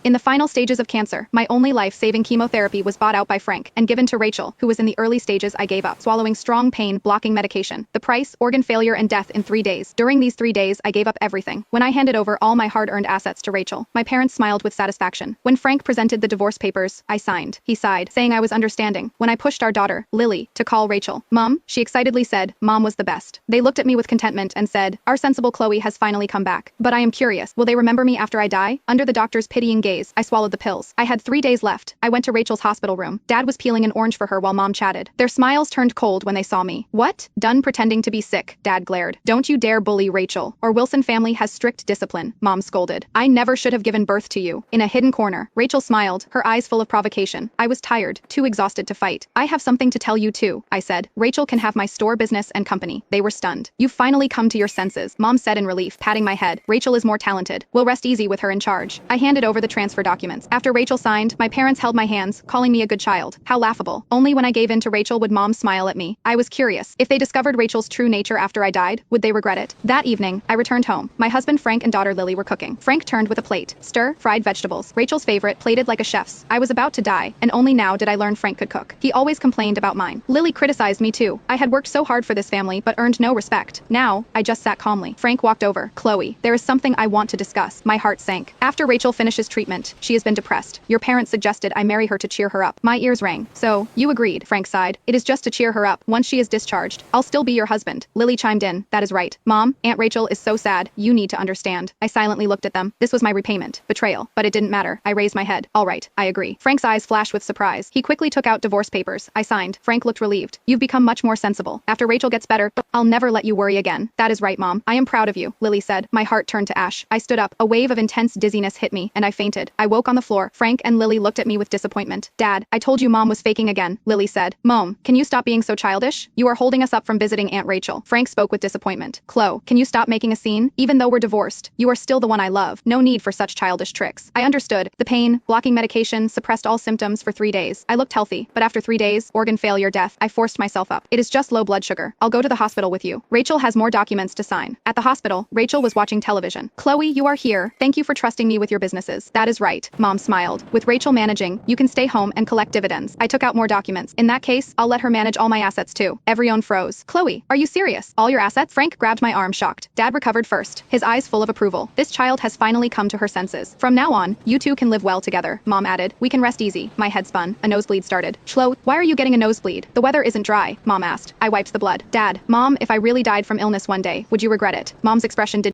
In the final stages of cancer, my only life-saving chemotherapy was bought out by Frank and given to Rachel, who was in the early stages. I gave up, swallowing strong pain-blocking medication. The price, organ failure and death in 3 days. During these 3 days, I gave up everything. When I handed over all my hard-earned assets to Rachel, my parents smiled with satisfaction. When Frank presented the divorce papers, I signed. He sighed, saying I was understanding. When I pushed our daughter, Lily, to call Rachel Mom, she excitedly said, Mom was the best. They looked at me with contentment and said, our sensible Chloe has finally come back. But I am curious, will they remember me after I die? Under the doctor's pitying gaze, I swallowed the pills. I had 3 days left. I went to Rachel's hospital room. Dad was peeling an orange for her while Mom chatted. Their smiles turned cold when they saw me. What? Done pretending to be sick, Dad glared. Don't you dare bully Rachel, or Wilson family has strict discipline, Mom scolded. I never should have given birth to you. In a hidden corner, Rachel smiled, her eyes full of provocation. I was tired, too exhausted to fight. I have something to tell you too, I said. Rachel can have my store business and company. They were stunned. You've finally come to your senses, Mom said in relief, patting my head. Rachel is more talented. We'll rest easy with her in charge. I handed over the transfer documents. After Rachel signed, my parents held my hands, calling me a good child. How laughable. Only when I gave in to Rachel would Mom smile at me. I was curious. If they discovered Rachel's true nature after I died, would they regret it? That evening, I returned home. My husband Frank and daughter Lily were cooking. Frank turned with a plate. Stir-fried vegetables. Rachel's favorite, plated like a chef's. I was about to die, and only now did I learn Frank could cook. He always complained about mine. Lily criticized me too. I had worked so hard for this family but earned no respect. Now, I just sat calmly. Frank walked over. Chloe, there is something I want to discuss. My heart sank. After Rachel finishes treatment, she has been depressed. Your parents suggested I marry her to cheer her up. My ears rang. So, you agreed, Frank sighed. It is just to cheer her up. Once she is discharged, I'll still be your husband. Lily chimed in. That is right. Mom, Aunt Rachel is so sad. You need to understand. I silently looked at them. This was my repayment. Betrayal. But it didn't matter. I raised my head. All right, I agree. Frank's eyes flashed with surprise. He quickly took out divorce papers. I signed. Frank looked relieved. You've become much more sensible. After Rachel gets better, I'll never let you worry again. That is right, Mom. I am proud of you, Lily said. My heart turned to ash. I stood up. A wave of intense dizziness hit me, and I fainted. I woke on the floor. Frank and Lily looked at me with disappointment. Dad, I told you Mom was faking again, Lily said. Mom, can you stop being so childish? You are holding us up from visiting Aunt Rachel. Frank spoke with disappointment. Chloe, can you stop making a scene? Even though we're divorced, you are still the one I love. No need for such childish tricks. I understood. The pain, blocking medication, suppressed all symptoms for 3 days. I looked healthy, but after 3 days, organ failure, death, I forced myself up. It is just low blood sugar. I'll go to the hospital with you. Rachel has more documents to sign. At the hospital, Rachel was watching television. Chloe, you are here. Thank you for trusting me with your businesses. That is right, Mom smiled. With Rachel managing, you can stay home and collect dividends. I took out more documents. In that case, I'll let her manage all my assets too. Everyone froze. Chloe, are you serious? All your assets? Frank grabbed my arm shocked. Dad recovered first, his eyes full of approval. This child has finally come to her senses. From now on, you two can live well together, Mom added. We can rest easy. My head spun. A nosebleed started. Chloe, why are you getting a nosebleed? The weather isn't dry, Mom asked. I wiped the blood. Dad, Mom, if I really died from illness one day, would you regret it? Mom's expression did